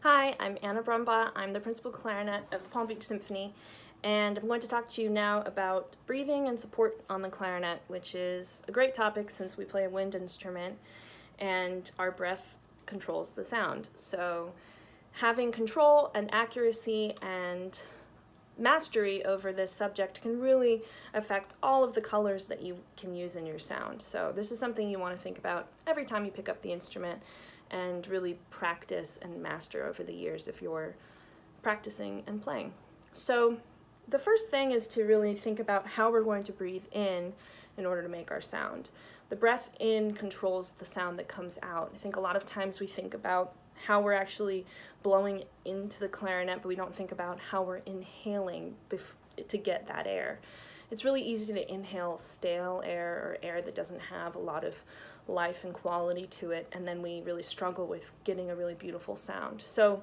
Hi, I'm Anna Brumbaugh. I'm the principal clarinet of the Palm Beach Symphony, and I'm going to talk to you now about breathing and support on the clarinet, which is a great topic since we play a wind instrument and our breath controls the sound. So having control and accuracy and mastery over this subject can really affect all of the colors that you can use in your sound. So this is something you want to think about every time you pick up the instrument and really practice and master over the years if you're practicing and playing. So the first thing is to really think about how we're going to breathe in order to make our sound. The breath in controls the sound that comes out. I think a lot of times we think about how we're actually blowing into the clarinet, but we don't think about how we're inhaling to get that air. It's really easy to inhale stale air or air that doesn't have a lot of life and quality to it, and then we really struggle with getting a really beautiful sound. So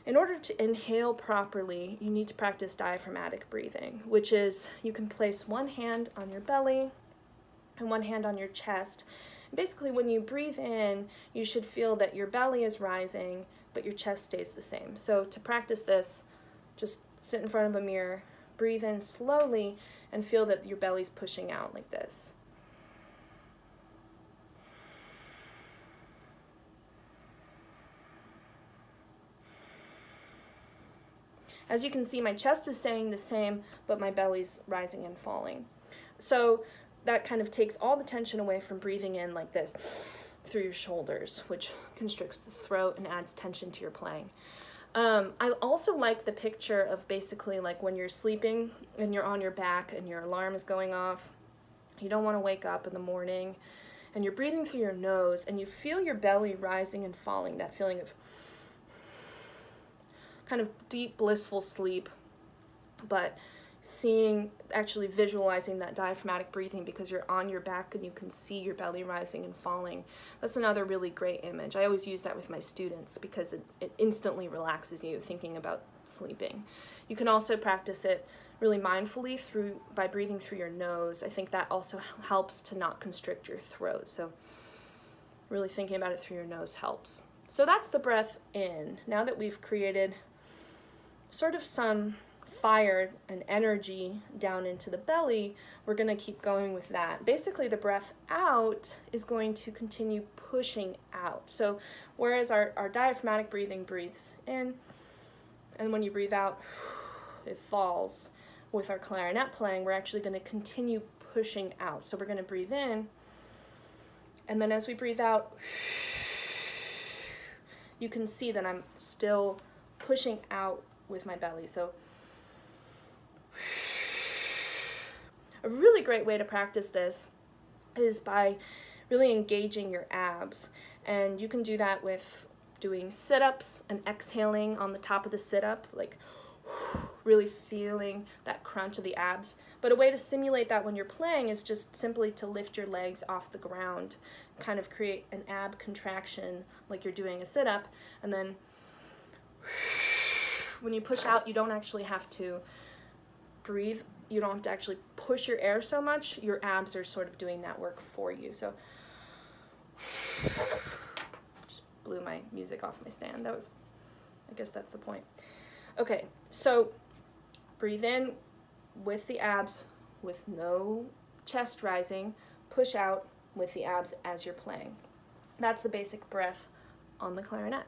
in order to inhale properly, you need to practice diaphragmatic breathing, which is you can place one hand on your belly and one hand on your chest. Basically, when you breathe in, you should feel that your belly is rising, but your chest stays the same. So to practice this, just sit in front of a mirror, breathe in slowly, and feel that your belly's pushing out like this. As you can see, my chest is staying the same, but my belly's rising and falling. So that kind of takes all the tension away from breathing in like this through your shoulders, which constricts the throat and adds tension to your playing. I also like the picture of basically like when you're sleeping and you're on your back and your alarm is going off. You don't want to wake up in the morning and you're breathing through your nose and you feel your belly rising and falling, that feeling of kind of deep, blissful sleep, but actually visualizing that diaphragmatic breathing because you're on your back and you can see your belly rising and falling. That's another really great image. I always use that with my students because it instantly relaxes you thinking about sleeping. You can also practice it really mindfully by breathing through your nose. I think that also helps to not constrict your throat. So really thinking about it through your nose helps. So that's the breath in. Now that we've created sort of some fire and energy down into the belly, we're going to keep going with that. Basically, the breath out is going to continue pushing out. So whereas our diaphragmatic breathing breathes in, and when you breathe out, it falls. With our clarinet playing, we're actually going to continue pushing out. So we're going to breathe in, and then as we breathe out, you can see that I'm still pushing out with my belly. So a really great way to practice this is by really engaging your abs, and you can do that with doing sit-ups and exhaling on the top of the sit-up, like really feeling that crunch of the abs. But a way to simulate that when you're playing is just simply to lift your legs off the ground, kind of create an ab contraction like you're doing a sit-up, and then when you push out, you don't actually have to breathe. You don't have to actually push your air so much. Your abs are sort of doing that work for you. So just blew my music off my stand. I guess that's the point. Okay, so breathe in with the abs with no chest rising. Push out with the abs as you're playing. That's the basic breath on the clarinet.